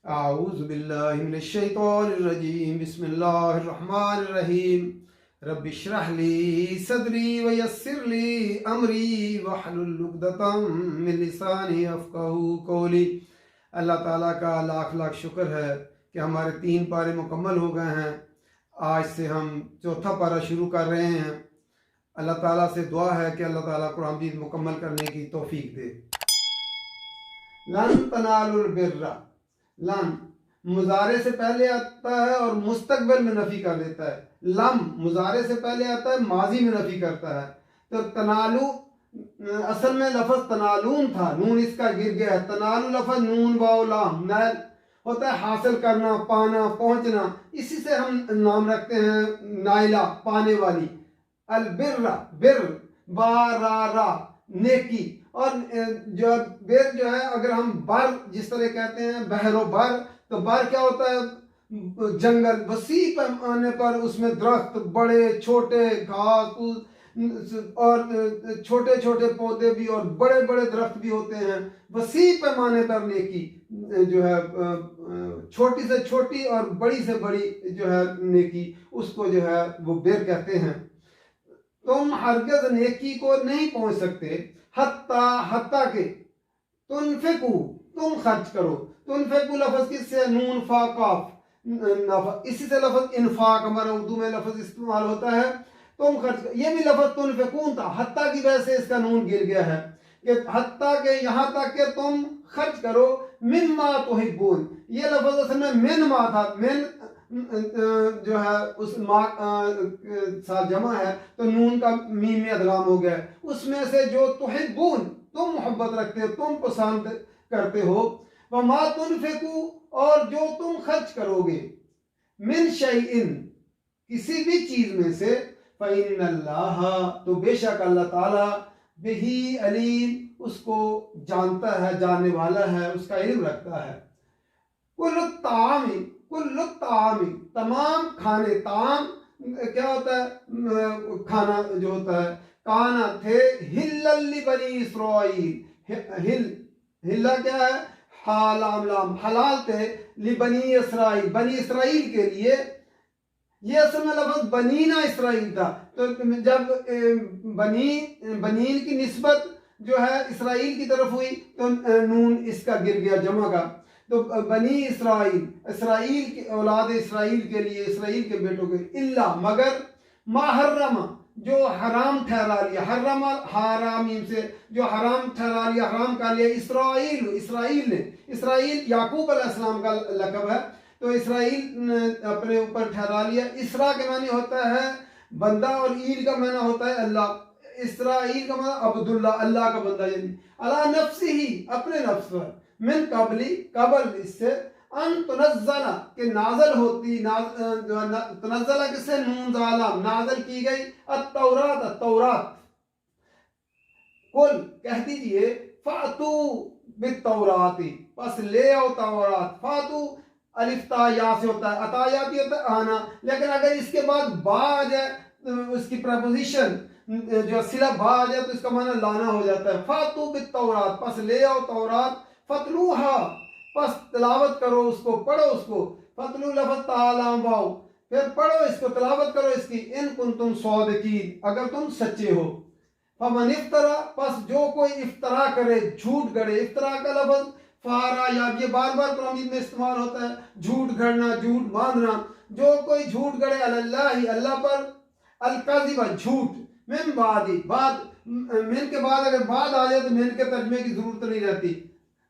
आऊज़ु बिल्लाहि मिनश शैतानिर रजीम बिस्मिल्लाहिर रहमानिर रहीम रब्बि इश्रह ली सदरी व यस्सिर ली अमरी वहलुल उक़दतम मिन लिसानी यफ़क़हू क़ौली। अल्लाह ताला का लाख लाख शुक्र है कि हमारे 3 पारे मुकम्मल हो गए हैं। आज से हम चौथा पारा शुरू कर रहे हैं। अल्लाह ताला से दुआ है कि अल्लाह ताला कुरान मजीद मुकम्मल करने की तौफीक दे। लन तनालुल बिर्रा, लन मुजारे से पहले आता है और मुस्तकबिल में नफी कर देता है। लम मुजारे से पहले आता है, माजी में नफी करता है। तो तनालु असल में लफज तनालून था, नून इसका गिर गया है। तनालु लफज नून वाव लाम नैल होता है, हासिल करना, पाना, पहुंचना। इसी से हम नाम रखते हैं नाइला, पाने वाली। अल बिर्रा, बिर बारा नेकी। और जो बिर जो है, अगर हम बर जिस तरह कहते हैं बहरो बर, तो बर क्या होता है? जंगल, वसी पैमाने पर उसमें दरख्त बड़े छोटे, घास और छोटे छोटे पौधे भी और बड़े बड़े दरख्त भी होते हैं। वसी पैमाने पर नेकी जो है, छोटी से छोटी और बड़ी से बड़ी जो है नेकी, उसको जो है वो बिर कहते हैं। तुम हरगिज़ नेकी को नहीं पहुंच सकते हत्ता के तुनफिकू, तुम खर्च करो। तुनफिकू लफ्ज किससे? नून फा काफ, इसी से लफ्ज इन्फाक हमारा उर्दू में लफ्ज इस्तेमाल होता है। तुम खर्च, ये भी लफ्ज तुनफिकून था, हत्ता की वजह से इसका नून गिर गया है कि हत्ता के यहाँ तक के तुम खर्च करो। मिम्मा तुहिब्बून, ये लफ्ज असल में मिन मा था। मिन जो है उस मा साथ जमा है, तो नून का मीम में अदगाम हो गया है। उसमें से जो तुहिब्बून, तुम मोहब्बत रखते हो, तुम पसंद करते हो। वमा तुनफिकू, और जो तुम खर्च करोगे, मिन शैइन, किसी भी चीज में से, फ़इन्नल्लाह, तो बेशक अल्लाह ताला, बिही अलीम, उसको जानता है, जानने वाला है, उसका इल्म रखता है। कुल्लु तामी, कुल्लु तामी, तमाम खाने, ताम क्या होता है? खाना जो होता है। काना थे हिल्लल्ली बनी इसराइल, हिल्ला क्या है? हालाम लाम, हलाल थे ली बनी इसराइल, बनी इसराइल के लिए। ये असल में लफ्ज बनीना इसराइल था। तो जब बनीन की निस्बत जो है इसराइल की तरफ हुई, तो नून इसका गिर गया जमा का। तो बनी इसराइल, इसराइल की औलाद इसराइल के लिए, इसराइल के बेटों के लिए। इल्ला, मगर, माहर्रमा, जो हराम ठहरा लिया, हर्रमा हारामीन से जो हराम ठहरा लिया, हराम कर लिया। इसराइल, इसराइल ने, इसराइल याकूब अलैहिस्सलाम का लक़ब है, तो इसराइल अपने ऊपर ठहरा लिया। इसरा के मानी होता है बंदा, और ईल का माना होता है अल्लाह। इसराइल का माना अब्दुल्ला, अल्लाह का बंदा। यानी अला नफ्सी ही, अपने नफ्स पर, मिन कबली, कबल इससे, अन तुनज़्ज़ला के नाजल होती, तुनज़्ज़ला किससे? नून जालम, नाजल की गई। अत-तौरात, अत-तौरात। कुल कह दीजिए, फातू बित-तौराती, बस ले आओ तौरात। फातू अलिफ्ता या से होता है, अतायाती होता है आना। लेकिन अगर इसके बाद बा आ जाए, उसकी प्रपोजिशन जो सिला बा आ जाए, तो इसका माना लाना हो जाता है। फातू बित तौरात, बस ले आओ तौरात। फतलूहा, बस तलावत करो उसको, पढ़ो उसको। फतलू लफ्ज तालाम वाओ, फिर पढ़ो इसको, तलावत करो इसकी। इन कुंतुम सादिकीन, अगर तुम सच्चे हो। फमन इफ्तरा, बस जो कोई इफ्तरा करे, झूठ गढ़े। इफ्तरा का लफ्ज फारा या, ये बार बार कुरान में इस्तेमाल होता है, झूठ गढ़ना, झूठ बांधना। जो कोई झूठ गढ़े अल्लाह, अल्लाह पर, अल-काज़िबा, झूठ, मिन बादी, बाद, मिन के बाद अगर बाद आ जाए तो मिन के तर्जमे की जरूरत नहीं रहती।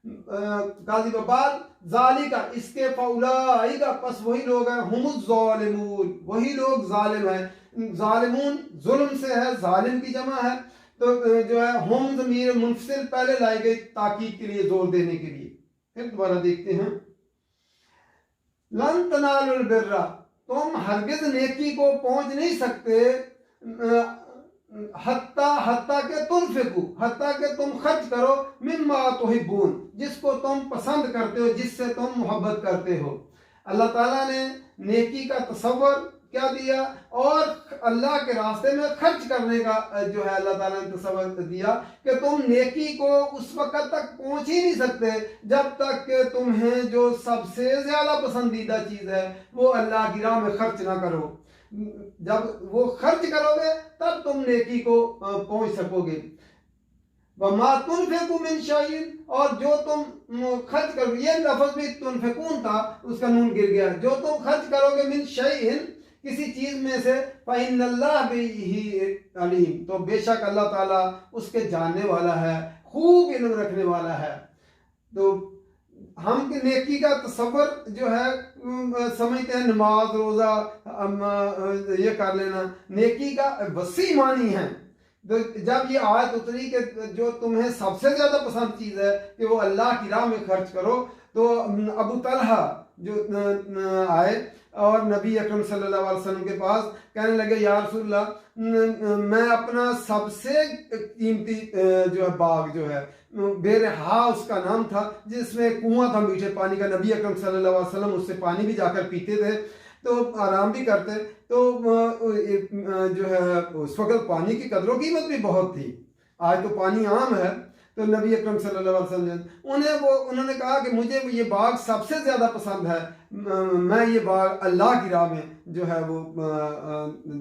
काज़िबा बाद, ज़ालिका, इसके, फौलाइका, बस वही लोग हैं, हुमुज़ ज़ालिमून, वही लोग जालिम हैं। ज़ालिमून जुल्म से है, जालिम की जमा है। तो जो है हम ज़मीर मुनफसिल पहले लाई गई ताकीद के लिए, जोर देने के लिए। फिर दोबारा देखते हैं। लन तनालुल बिर्रा, तुम हरगिज नेकी को पहुंच नहीं सकते। हत्ता के तुनफिकू, हत्ता के तुम खर्च करो। मिम्मा तुहिब्बून, जिसको तुम पसंद करते हो, जिससे तुम मोहब्बत करते हो। अल्लाह ताला ने नेकी का तसव्वुर क्या दिया, और अल्लाह के रास्ते में खर्च करने का जो है अल्लाह ताला ने तसव्वुर दिया कि तुम नेकी को उस वक्त तक पहुंच ही नहीं सकते जब तक कि तुम्हें जो सबसे ज्यादा पसंदीदा चीज है वो अल्लाह की राह में खर्च ना करो। जब वो खर्च करोगे तब तुम नेकी को पहुंच सकोगे। वमा तुनफिकू मिन शैइन, और जो तुम खर्च करोगे, ये लफ्ज भी तुनफिकून था, उसका नून गिर गया, जो तुम खर्च करोगे मिन शैइन किसी चीज में से, फइन्नल्लाह बिही अलीम, तो बेशक अल्लाह ताला उसके जानने वाला है, खूब इल्म रखने वाला है। तो हम नेकी का तसव्वुर जो है समझते हैं नमाज रोजा ये कर लेना, नेकी का वसी मानी है। तो जब ये आयत उतरी कि जो तुम्हें सबसे ज्यादा पसंद चीज है कि वो अल्लाह की राह में खर्च करो, तो अबू तलहा जो आए और नबी अकरम सल्लल्लाहु अलैहि वसल्लम के पास कहने लगे, या रसूलल्लाह मैं अपना सबसे कीमती जो है बाग जो है बेरहा उसका नाम था, जिसमें कुआं था मीठे पानी का, नबी अकरम सल्लल्लाहु अलैहि वसल्लम उससे पानी भी जाकर पीते थे तो आराम भी करते। तो जो है उस वक्त पानी की कदरों कीमत भी बहुत थी, आज तो पानी आम है। तो नबी अकरम सल्लल्लाहु अलैहि वसल्लम उन्होंने कहा कि मुझे ये बाग सबसे ज़्यादा पसंद है, मैं ये बाग अल्लाह की राह में जो है वो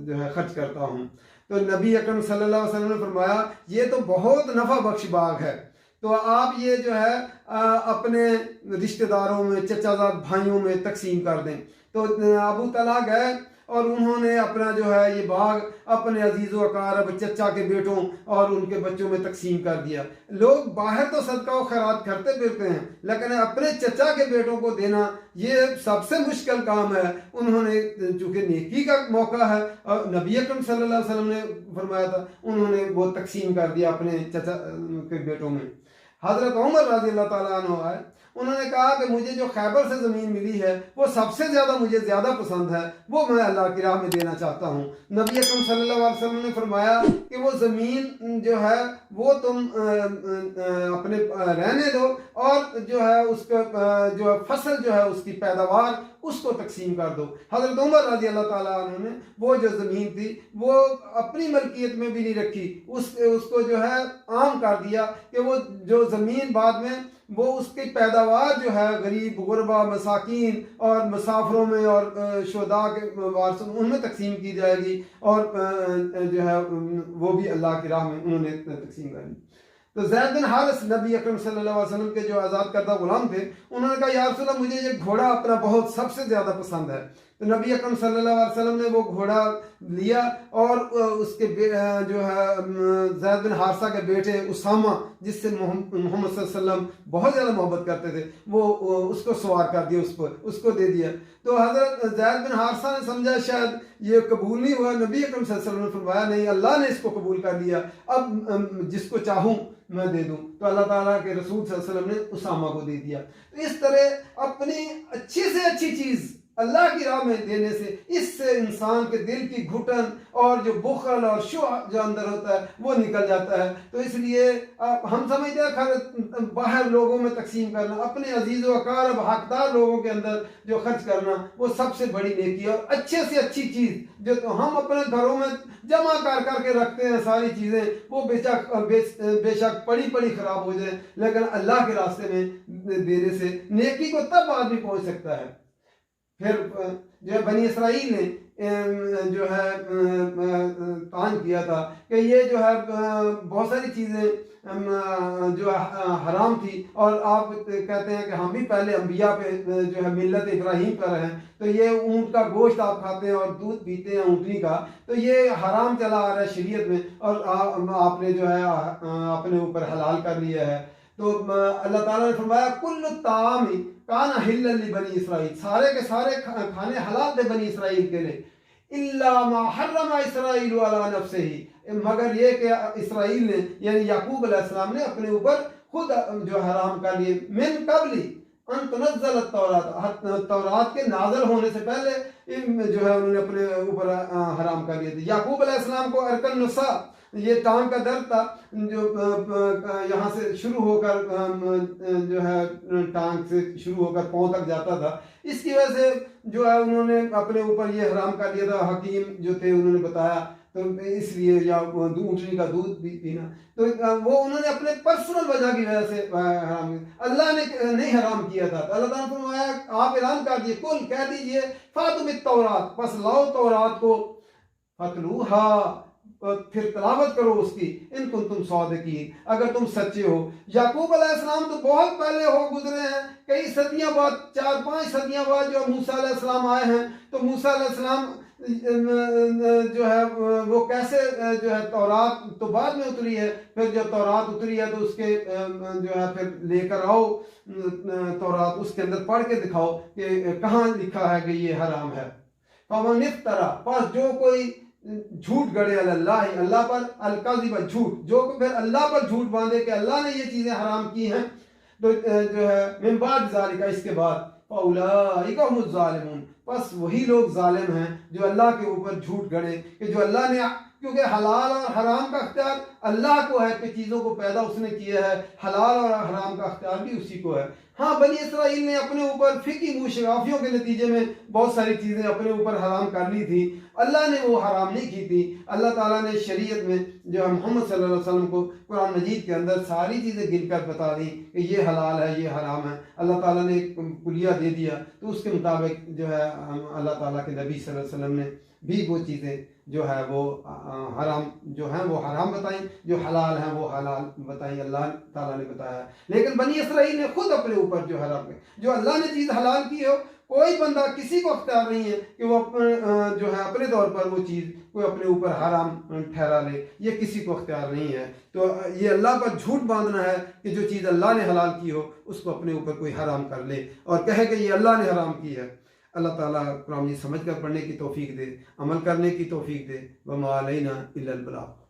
जो है खर्च करता हूँ। तो नबी अकरम सल्लल्लाहु अलैहि वसल्लम ने फरमाया ये तो बहुत नफ़ा बख्श बाग है, तो आप ये जो है अपने रिश्तेदारों में चचाजाद भाइयों में तकसीम कर दें। तो अबू तलहा गए और उन्होंने अपना जो है ये बाग अपने अजीज़ व अकारब चचा के बेटों और उनके बच्चों में तकसीम कर दिया। लोग बाहर तो सदका व खैरात करते फिरते हैं, लेकिन अपने चचा के बेटों को देना ये सबसे मुश्किल काम है। उन्होंने चूँकि नेकी का मौका है और नबी अकरम सल्लल्लाहु अलैहि वसल्लम ने फरमाया था, उन्होंने वो तकसीम कर दिया अपने चचा के बेटों में। हज़रत उमर रज़ी अल्लाह ताला अन्हु आए, उन्होंने कहा कि मुझे जो खैबर से ज़मीन मिली है वो सबसे ज़्यादा मुझे ज़्यादा पसंद है, वो मैं अल्लाह की राह में देना चाहता हूँ। नबी अकरम सल्लल्लाहु अलैहि वसल्लम ने फरमाया कि वो ज़मीन जो है वो तुम अपने रहने दो और जो है उसका जो है फसल जो है उसकी पैदावार उसको तकसीम कर दो। हज़रत उमर रज़ी अल्लाह ताला अन्हु ने वो जो ज़मीन थी वो अपनी मलकियत में भी नहीं रखी, उसको जो है आम कर दिया कि वो जो ज़मीन बाद में वो उसकी पैदावार जो है गरीब गुरबा मसाकीन और मुसाफरों में और शुहदा के वारसों उनमें तकसीम की जाएगी, और जो है वो भी अल्लाह की राह में उन्होंने तकसीम करी। तो ज़ैद बिन हारिस नबी अकरम सल्लल्लाहु अलैहि वसल्लम के जो आज़ाद करदा गुलाम थे, उन्होंने कहा या रसूलल्लाह मुझे ये घोड़ा अपना बहुत सबसे ज़्यादा पसंद है। तो नबी अकरम सल्लल्लाहु अलैहि वसल्लम ने वो घोड़ा लिया और उसके जो है ज़ैद बिन हारिसा के बेटे उसामा, जिससे मोहम्मद सल्लल्लाहु अलैहि वसल्लम बहुत ज़्यादा मोहब्बत करते थे, वो उसको सवार कर दिया, उस पर उसको दे दिया। तो हज़रत ज़ैद बिन हारिसा ने समझा शायद ये कबूल नहीं हुआ। नबी अकरम सल्लल्लाहु अलैहि वसल्लम ने फरमाया नहीं, अल्लाह ने इसको कबूल कर लिया, अब जिसको चाहूँ मैं दे दूं। तो अल्लाह ताला के रसूल सल्लल्लाहु अलैहि वसल्लम ने उसामा को दे दिया। तो इस तरह अपनी अच्छी से अच्छी चीज़ अल्लाह की राह में देने से इससे इंसान के दिल की घुटन और जो बुखल और शुह जो अंदर होता है वो निकल जाता है। तो इसलिए हम समझते हैं खैर बाहर लोगों में तकसीम करना, अपने अजीज़ व अकारब हकदार लोगों के अंदर जो खर्च करना वो सबसे बड़ी नेकी और अच्छे से अच्छी चीज़ जो तो हम अपने घरों में जमा कर करके रखते हैं सारी चीज़ें, वो बेशक पड़ी पड़ी ख़राब हो जाए, लेकिन अल्लाह के रास्ते में देने से नेकी को तब आदमी पहुँच सकता है। फिर जो है बनी इसराइल ने जो है तान किया था कि ये जो है बहुत सारी चीज़ें जो हराम थी, और आप कहते हैं कि हम भी पहले अंबिया पे जो है मिल्लत इब्राहीम पर हैं, तो ये ऊँट का गोश्त आप खाते हैं और दूध पीते हैं ऊँटनी का, तो ये हराम चला आ रहा है शरीयत में, और आपने जो है अपने ऊपर हलाल कर लिया है। तो अल्लाह ताला ने फरमाया कुल्लु तामी काना हिल्लन लि बनी इसराइल, सारे के सारे खाने हलाल थे बनी इसराइल के लिए, इल्ला मा हर्रमा इसराइल अला नफ्सिही, मगर ये कि इसराइल ने यानी याकूब अलैहिस्सलाम ने अपने ऊपर खुद जो हराम कर लिए, मिन कबली अन तुनज़्ज़ल तौरात के नाज़िल होने से पहले जो है उन्होंने अपने ऊपर हराम कर लिए थे। याकूब अलैहिस्सलाम को अरकन नुसा ये टांग का दर्द था जो यहाँ से शुरू होकर जो है टांग से शुरू होकर पाँव तक जाता था। इसकी वजह से जो है उन्होंने अपने ऊपर ये हराम कर लिया था। हकीम जो थे उन्होंने बताया, तो इसलिए या ऊँटनी का दूध भी पीना, तो वो उन्होंने अपने पर्सनल वजह की वजह से हराम, अल्लाह ने नहीं हराम किया था। तो अल्लाह ताला ने फरमाया आप ऐलान कर दिए, कुल कह दीजिए फातुमित तौरात, बस लाओ तौरात को, फतलूहा फिर तलावत करो उसकी, इन तुम सादिकीन, अगर तुम सच्चे हो। याकूब अलैहिस्सलाम तो बहुत पहले हो गुजरे हैं, कई सदियां बाद, 4-5 सदियां बाद जो मूसा अलैहिस्सलाम आए हैं। तो मूसा अलैहिस्सलाम जो है वो कैसे जो है, तौरात तो बाद में उतरी है, फिर जब तौरात उतरी है तो उसके जो है फिर लेकर आओ तौरात, उसके अंदर पढ़ के दिखाओ कि कहाँ लिखा है कि ये हराम है। फमन इफ्तरा, बस जो कोई झूठ गड़े अल्लाह, अल्लाह पर, अलकाज़िब झूठ, जो फिर अल्लाह पर झूठ बांधे कि अल्लाह ने ये चीज़ें हराम की हैं, तो जो है मिन बाद ज़ालिका, इसके बाद, फउलाइका हुमुज़ ज़ालिमून, बस वही लोग जालिम हैं जो अल्लाह के ऊपर झूठ गड़े कि जो अल्लाह ने, क्योंकि हलाल और हराम का अख्तियार अल्लाह को है कि चीज़ों को पैदा उसने किया है, हलाल और हराम का अख्तियार भी उसी को है। हाँ, बनी इसराइल ने अपने ऊपर फिकी मुशगाफियों के नतीजे में बहुत सारी चीज़ें अपने ऊपर हराम कर ली थी, अल्लाह ने वो हराम नहीं की थी। अल्लाह ताला ने शरीयत में जो है मोहम्मद सल्लल्लाहु अलैहि वसल्लम को कुरान मजीद के अंदर सारी चीज़ें गिनकर बता दी कि ये हलाल है, ये हराम है। अल्लाह ताला ने एक कुलिया दे दिया, तो उसके मुताबिक जो है अल्लाह ताला के नबी सल्लल्लाहु अलैहि वसल्लम ने भी वो चीज़ें जो है वो हराम जो हैं वो हराम बताई, जो हलाल हैं वो हलाल बताई, अल्लाह ताला ने बताया। लेकिन बनी इसराइल ने खुद अपने ऊपर जो हराम है, जो अल्लाह ने चीज़ हलाल की हो, कोई बंदा, किसी को अख्तियार नहीं है कि वो जो है अपने तौर पर वो चीज़ कोई अपने ऊपर हराम ठहरा ले, ये किसी को अख्तियार नहीं है। तो ये अल्लाह पर झूठ बांधना है कि जो चीज़ अल्लाह ने हलाल की हो उसको अपने ऊपर कोई हराम कर ले और कहे कि ये अल्लाह ने हराम की है। अल्लाह ताला कुरान समझ कर पढ़ने की तौफीक दे, अमल करने की तौफीक दे। वमा अलैना इल्लल बलाग।